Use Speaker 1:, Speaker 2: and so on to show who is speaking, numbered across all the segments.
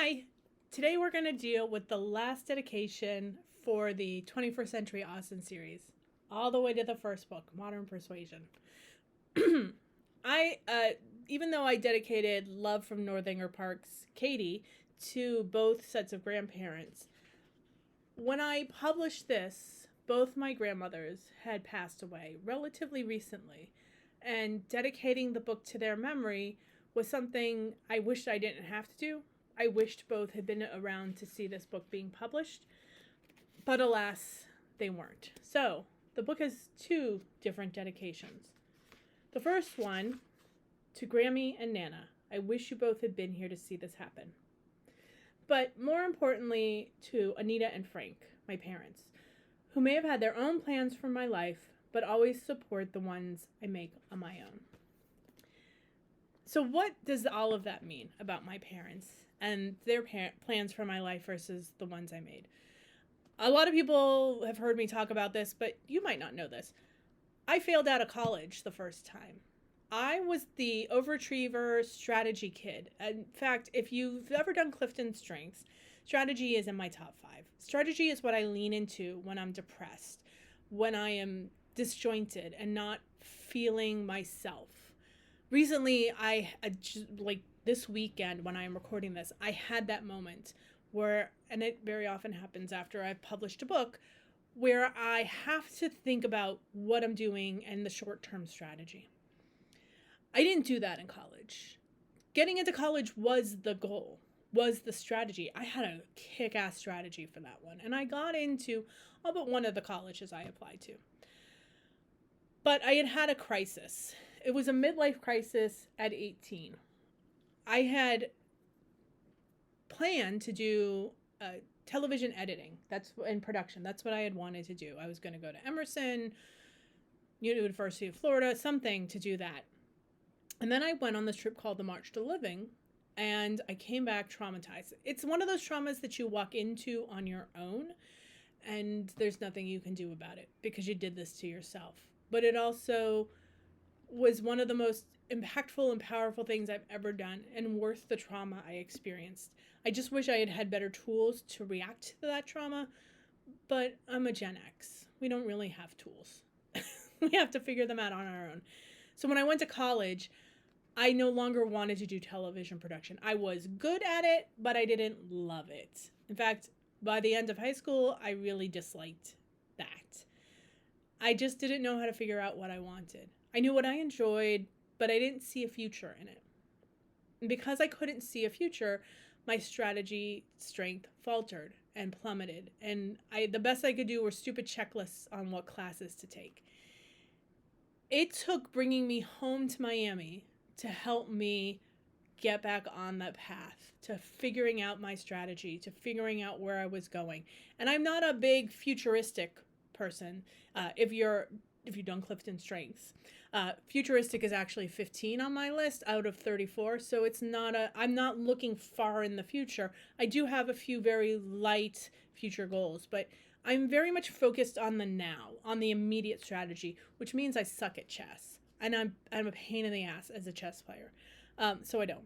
Speaker 1: Hi! Today we're going to deal with the last dedication for the 21st Century Austen series, all the way to the first book, Modern Persuasion. Even though I dedicated Love from Northanger Park's Katie to both sets of grandparents, when I published this, both my grandmothers had passed away relatively recently, and dedicating the book to their memory was something I wished I didn't have to do. I wished both had been around to see this book being published, but alas, they weren't. So, the book has two different dedications. The first one, to Grammy and Nana. I wish you both had been here to see this happen. But more importantly, to Anita and Frank, my parents, who may have had their own plans for my life, but always support the ones I make on my own. So what does all of that mean about my parents and their plans for my life versus the ones I made? A lot of people have heard me talk about this, but you might not know this. I failed out of college the first time. I was the overachiever strategy kid. In fact, if you've ever done Clifton Strengths, strategy is in my top 5. Strategy is what I lean into when I'm depressed, when I am disjointed and not feeling myself. Recently, this weekend when I'm recording this, I had that moment where, and it very often happens after I've published a book, where I have to think about what I'm doing and the short-term strategy. I didn't do that in college. Getting into college was the goal, was the strategy. I had a kick-ass strategy for that one, and I got into all but one of the colleges I applied to. But I had had a crisis. It was a midlife crisis at 18. I had planned to do television editing. That's in production. That's what I had wanted to do. I was going to go to Emerson, University of Florida, something to do that. And then I went on this trip called the March to Living, and I came back traumatized. It's one of those traumas that you walk into on your own, and there's nothing you can do about it because you did this to yourself. But it also was one of the most impactful and powerful things I've ever done and worth the trauma I experienced. I just wish I had had better tools to react to that trauma, but I'm a Gen X. We don't really have tools. We have to figure them out on our own. So when I went to college, I no longer wanted to do television production. I was good at it, but I didn't love it. In fact, by the end of high school, I really disliked that. I just didn't know how to figure out what I wanted. I knew what I enjoyed, but I didn't see a future in it. And because I couldn't see a future, my strategy strength faltered and plummeted. And the best I could do were stupid checklists on what classes to take. It took bringing me home to Miami to help me get back on that path, to figuring out my strategy, to figuring out where I was going. And I'm not a big futuristic person. If you've done Clifton Strengths, futuristic is actually 15 on my list out of 34. So I'm not looking far in the future. I do have a few very light future goals, but I'm very much focused on the now, on the immediate strategy, which means I suck at chess. And I'm a pain in the ass as a chess player. So I don't.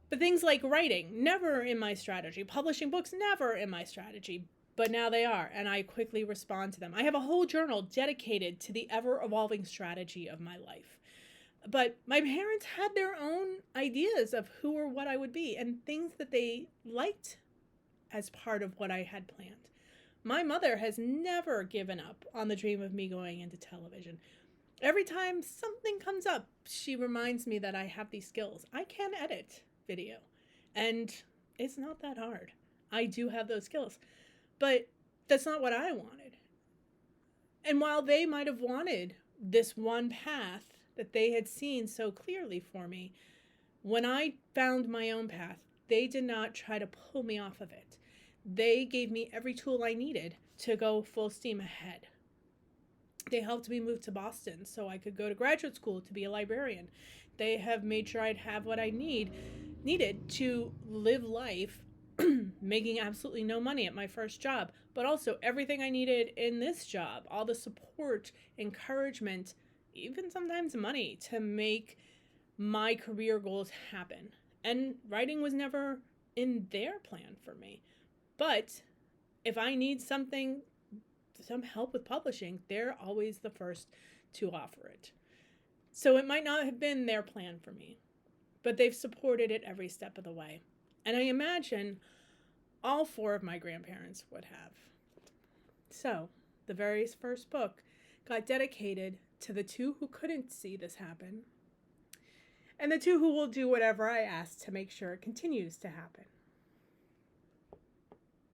Speaker 1: But things like writing, never in my strategy. Publishing books, never in my strategy. But now they are, and I quickly respond to them. I have a whole journal dedicated to the ever-evolving strategy of my life. But my parents had their own ideas of who or what I would be and things that they liked as part of what I had planned. My mother has never given up on the dream of me going into television. Every time something comes up, she reminds me that I have these skills. I can edit video, and it's not that hard. I do have those skills. But that's not what I wanted. And while they might have wanted this one path that they had seen so clearly for me, when I found my own path, they did not try to pull me off of it. They gave me every tool I needed to go full steam ahead. They helped me move to Boston so I could go to graduate school to be a librarian. They have made sure I'd have what I needed to live life making absolutely no money at my first job, but also everything I needed in this job, all the support, encouragement, even sometimes money to make my career goals happen. And writing was never in their plan for me. But if I need some help with publishing, they're always the first to offer it. So it might not have been their plan for me, but they've supported it every step of the way. And I imagine all 4 of my grandparents would have. So the very first book got dedicated to the 2 who couldn't see this happen, and the 2 who will do whatever I ask to make sure it continues to happen.